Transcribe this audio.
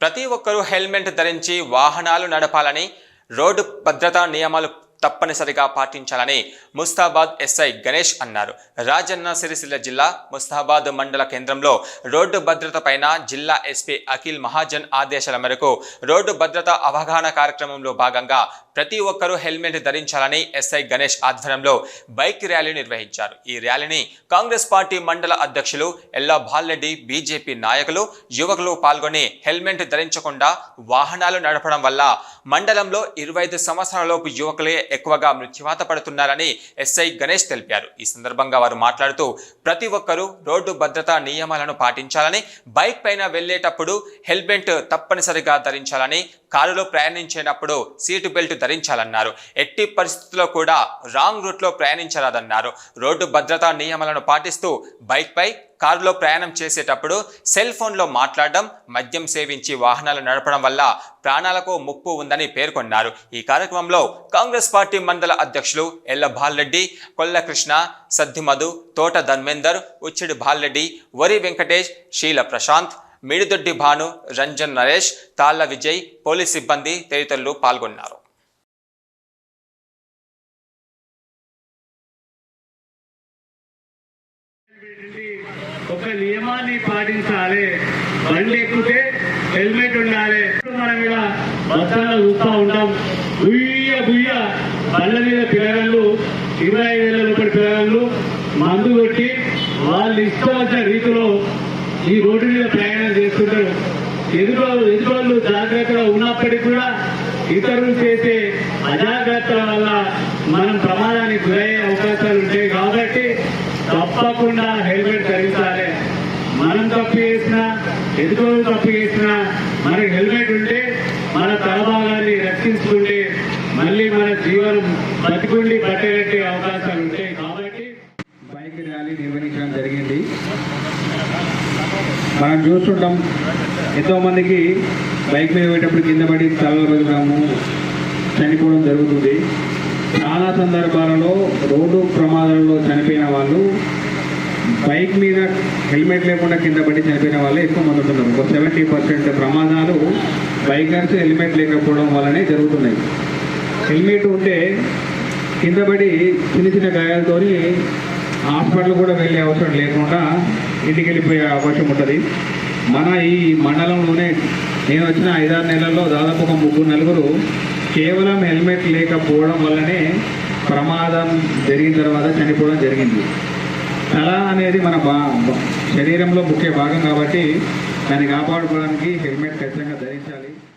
ప్రతి ఒక్కరూ హెల్మెట్ ధరించి వాహనాలు నడపాలని, రోడ్డు భద్రతా నియమాలు తప్పనిసరిగా పాటించాలని ముస్తాబాద్ ఎస్ఐ గణేష్ అన్నారు. రాజన్న సిరిసిల్ల జిల్లా ముస్తాబాద్ మండల కేంద్రంలో రోడ్డు భద్రత పైన జిల్లా ఎస్పీ అఖిల్ మహాజన్ ఆదేశాల మేరకు రోడ్డు భద్రత అవగాహన కార్యక్రమంలో భాగంగా ప్రతి ఒక్కరూ హెల్మెట్ ధరించాలని ఎస్ఐ గణేష్ ఆధ్వర్యంలో బైక్ ర్యాలీ నిర్వహించారు. ఈ ర్యాలీని కాంగ్రెస్ పార్టీ మండల అధ్యక్షులు ఎల్లా బాలరెడ్డి, బీజేపీ నాయకులు, యువకులు పాల్గొని హెల్మెట్ ధరించకుండా వాహనాలు నడపడం వల్ల మండలంలో 25 సంవత్సరాలలోపు యువకులే ఎక్కువగా మృత్యువాత పడుతున్నారని ఎస్ఐ గణేష్ తెలిపారు. ఈ సందర్భంగా వారు మాట్లాడుతూ ప్రతి ఒక్కరూ రోడ్డు భద్రతా నియమాలను పాటించాలని, బైక్ పైన వెళ్లేటప్పుడు హెల్మెట్ తప్పనిసరిగా ధరించాలని, కారులో ప్రయాణించేటప్పుడు సీటు బెల్ట్ ధరించాలన్నారు. ఎట్టి పరిస్థితుల్లో కూడా రాంగ్ రూట్లో ప్రయాణించరాదన్నారు. రోడ్డు భద్రతా నియమాలను పాటిస్తూ బైక్ పై, కారులో ప్రయాణం చేసేటప్పుడు సెల్ ఫోన్లో మాట్లాడడం, మద్యం సేవించి వాహనాలు నడపడం వల్ల ప్రాణాలకు ముప్పు ఉందని పేర్కొన్నారు. ఈ కార్యక్రమంలో కాంగ్రెస్ పార్టీ మండల అధ్యక్షులు ఎల్ల బాలరెడ్డి, కొల్ల కృష్ణ, సద్ది మధు, తోట ధర్మేందర్, ఉచ్చిడి బాలరెడ్డి, వరి వెంకటేష్, శీల ప్రశాంత్, మిడిదొడ్డి భాను, రంజన్ నరేష్, తాళ్ల విజయ్, పోలీస్ సిబ్బంది తదితరులు పాల్గొన్నారు. ఒక నియమాన్ని పాటించాలి. బండి ఎక్కితే హెల్మెట్ ఉండాలి. మనం ఇలా బస్సులో చూస్తూ ఉంటాం, బుయ్య బుయ్య బండ్ల మీద పిల్లగాళ్ళు, 25 ఏళ్ళ లోపలి పిల్లగాళ్ళు మందు కొట్టి వాళ్ళు ఇష్టం వచ్చిన రీతిలో ఈ రోడ్డు మీద ప్రయాణం చేస్తుంటారు. ఎదురోళ్ళు జాగ్రత్తగా ఉన్నప్పటికీ కూడా ఇతరులు చేసే అజాగ్రత్తల వల్ల మనం ప్రమాదానికి గురయ్యే అవకాశాలు ఉంటాయి. కాబట్టి తప్పకుండా హెల్మెట్ ధరించాలి. మనం తప్పు చేసినా, ఎదురోళ్ళు తప్పు చేసినా మనకి హెల్మెట్ ఉంటే మన తలభాగాన్ని రక్షించుకుంటే మళ్ళీ మన జీవనం బతికుండి పట్టేటట్టే అవకాశాలు ఉంటాయి. కాబట్టి బైక్ ర్యాలీ నిర్వహించడం జరిగింది. మనం చూస్తుంటాం, ఎంతోమందికి బైక్ మీద పోయేటప్పుడు కింద పడి తలవరగడము, చనిపోవడం జరుగుతుంది. చాలా సందర్భాలలో రోడ్డు ప్రమాదాలలో చనిపోయిన వాళ్ళు బైక్ మీద హెల్మెట్ లేకుండా కింద పడి చనిపోయిన వాళ్ళే ఎక్కువ మంది ఉంటున్నారు. ఒక 70% ప్రమాదాలు బైకర్స్ హెల్మెట్ లేకపోవడం వల్లనే జరుగుతున్నాయి. హెల్మెట్ ఉంటే కింద పడి చిన్న చిన్న గాయాలతో హాస్పిటల్ కూడా వెళ్ళే అవసరం లేకుండా ఇంటికి వెళ్ళిపోయే అవకాశం ఉంటుంది. మన ఈ మండలంలోనే నేను వచ్చిన 5-6 నెలల్లో దాదాపు ఒక 3-4 కేవలం హెల్మెట్ లేకపోవడం వల్లనే ప్రమాదం జరిగిన తర్వాత చనిపోవడం జరిగింది. తల అనేది మన శరీరంలో ముఖ్య భాగం కాబట్టి దాన్ని కాపాడుకోవడానికి హెల్మెట్ ఖచ్చితంగా ధరించాలి.